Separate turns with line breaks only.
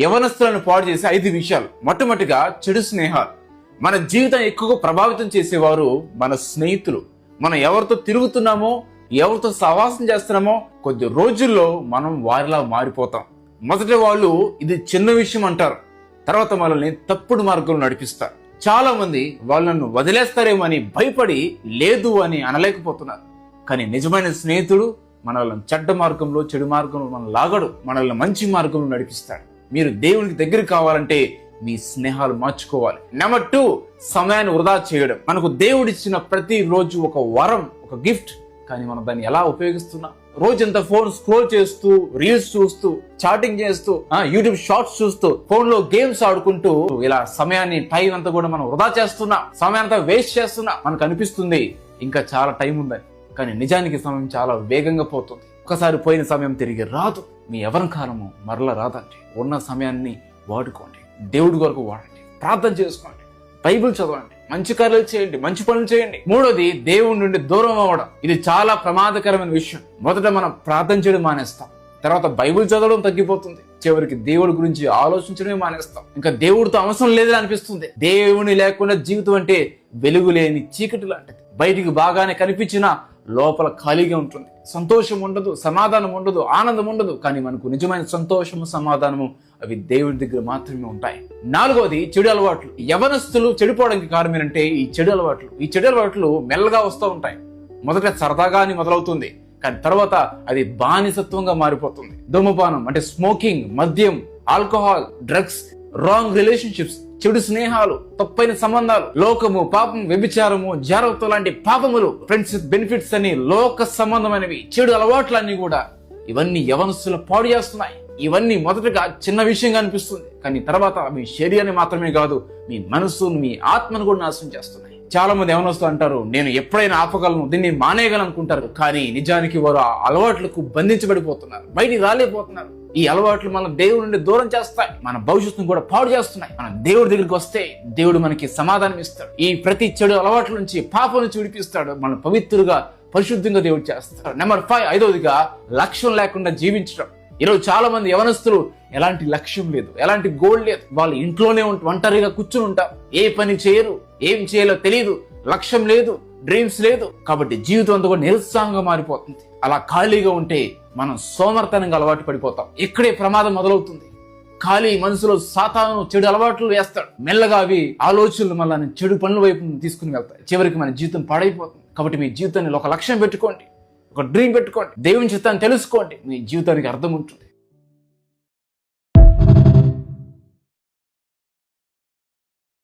యవనస్తులను పాడు చేసే 5 విషయాలు. మొట్టమొదటిగా చెడు స్నేహాలు. మన జీవితం ఎక్కువగా ప్రభావితం చేసేవారు మన స్నేహితులు. మనం ఎవరితో తిరుగుతున్నామో, ఎవరితో సహవాసం చేస్తున్నామో కొద్ది రోజుల్లో మనం వారిలా మారిపోతాం. మొదట వాళ్ళు ఇది చిన్న విషయం అంటారు, తర్వాత మనల్ని తప్పుడు మార్గంలో నడిపిస్తారు. చాలా మంది వాళ్ళను వదిలేస్తారేమో అని భయపడి లేదు అని అనలేకపోతున్నారు. కానీ నిజమైన స్నేహితుడు మనల్ని చెడ్డ మార్గంలో, చెడు మార్గంలో మనం లాగడు, మనల్ని మంచి మార్గంలో నడిపిస్తాడు. మీరు దేవునికి దగ్గర కావాలంటే మీ స్నేహాలు మార్చుకోవాలి. నెంబర్ 2, సమయాన్ని వృధా చేయడం. మనకు దేవుడిచ్చిన ప్రతి రోజు ఒక వరం, ఒక గిఫ్ట్. కానీ మనం దాన్ని ఎలా ఉపయోగిస్తున్నాం? రోజంతా ఫోన్ స్క్రోల్ చేస్తూ, రీల్స్ చూస్తూ, చాటింగ్ చేస్తూ, యూట్యూబ్ షార్ట్స్ చూస్తూ, ఫోన్ లో గేమ్స్ ఆడుకుంటూ ఇలా సమయాన్ని, టైం అంతా కూడా మనం వృధా చేస్తున్నాం, సమయాన్ని అంతా వేస్ట్ చేస్తున్నాం. మనకు అనిపిస్తుంది ఇంకా చాలా టైం ఉందని, కానీ నిజానికి సమయం చాలా వేగంగా పోతుంది. ఒకసారి పోయిన సమయం తిరిగి రాదు. మీ ఎవరి కాలము మరలా రాదండి. ఉన్న సమయాన్ని వాడుకోండి, దేవుడి కొరకు వాడండి, ప్రార్థన చేసుకోండి, బైబిల్ చదవండి, మంచి కార్యాలు చేయండి, మంచి పనులు చేయండి. 3వది, దేవుడి నుండి దూరం అవ్వడం. ఇది చాలా ప్రమాదకరమైన విషయం. మొదట మనం ప్రార్థన చేయడం మానేస్తాం, తర్వాత బైబిల్ చదవడం తగ్గిపోతుంది, చివరికి దేవుడి గురించి ఆలోచించడమే మానేస్తాం. ఇంకా దేవుడితో అవసరం లేదని అనిపిస్తుంది. దేవుని లేకుండా జీవితం అంటే వెలుగు లేని చీకటి లాంటిది. బయటికి బాగానే కనిపించినా లోపల ఖాళీగా ఉంటుంది. సంతోషం ఉండదు, సమాధానం ఉండదు, ఆనందం ఉండదు. కానీ మనకు నిజమైన సంతోషము, సమాధానము అవి దేవుడి దగ్గర మాత్రమే ఉంటాయి. 4వది, చెడు అలవాట్లు. యవనస్తులు చెడిపోవడానికి కారణం ఏంటంటే ఈ చెడు అలవాట్లు. ఈ చెడు అలవాట్లు మెల్లగా వస్తూ ఉంటాయి. మొదట సరదాగా అని మొదలవుతుంది, కానీ తర్వాత అది బానిసత్వంగా మారిపోతుంది. ధూమపానం అంటే స్మోకింగ్, మద్యం, ఆల్కహాల్, డ్రగ్స్, రాంగ్ రిలేషన్షిప్స్, చెడు స్నేహాలు, తప్పైన సంబంధాలు, లోకము, పాపం, వ్యభిచారము, జాగ్రత్త లాంటి పాపములు, ఫ్రెండ్స్ బెనిఫిట్స్ అని లోక సంబంధమైనవి చెడు అలవాట్లన్నీ కూడా ఇవన్నీ యవనస్తులు పాడు చేస్తున్నాయి. ఇవన్నీ మొదటగా చిన్న విషయంగా అనిపిస్తుంది, కానీ తర్వాత మీ శరీరాన్ని మాత్రమే కాదు, మీ మనస్సును, మీ ఆత్మను కూడా నాశనం చేస్తున్నాయి. చాలా మంది యవనస్తులు అంటారు, నేను ఎప్పుడైనా ఆపగలను, దీన్ని మానేయగలను అనుకుంటారు. కానీ నిజానికి వారు ఆ అలవాట్లకు బంధించబడిపోతున్నారు, బయటికి రాలేకపోతున్నారు. ఈ అలవాట్లు మన దేవుడి నుండి దూరం చేస్తాయి, మన భవిష్యత్తును కూడా పాడు చేస్తున్నాయి. మనం దేవుడి దగ్గరికి వస్తే దేవుడు మనకి సమాధానం ఇస్తాడు. ఈ ప్రతి చెడు అలవాట్ల నుంచి, పాపం నుంచి విడిపిస్తాడు. మనం పవిత్రుగా, పరిశుద్ధంగా దేవుడు చేస్తాడు. నెంబర్ 5, 5వదిగా, లక్ష్యం లేకుండా జీవించడం. ఈరోజు చాలా మంది యవనస్తులు ఎలాంటి లక్ష్యం లేదు, ఎలాంటి గోల్ లేదు. వాళ్ళు ఇంట్లోనే ఒంటరిగా కూర్చుని ఉంటారు, ఏ పని చేయరు, ఏం చేయాలో తెలియదు, లక్ష్యం లేదు, డ్రీమ్స్ లేదు. కాబట్టి జీవితం అంతా కూడా నిరుత్సాహంగా మారిపోతుంది. అలా ఖాళీగా ఉంటే మనం సోమర్తనంగా అలవాటు పడిపోతాం. ఇక్కడే ప్రమాదం మొదలవుతుంది. ఖాళీ మనసులో సాతాను చెడు అలవాట్లు వేస్తాడు. మెల్లగా అవి ఆలోచనలు మళ్ళీ చెడు పనుల వైపు తీసుకుని వెళ్తాయి. చివరికి మన జీవితం పాడైపోతుంది. కాబట్టి మీ జీవితాన్ని ఒక లక్ష్యం పెట్టుకోండి, ఒక డ్రీమ్ పెట్టుకోండి, దేవుని చిత్తాన్ని తెలుసుకోండి. మీ జీవితానికి అర్థం ఉంటుంది.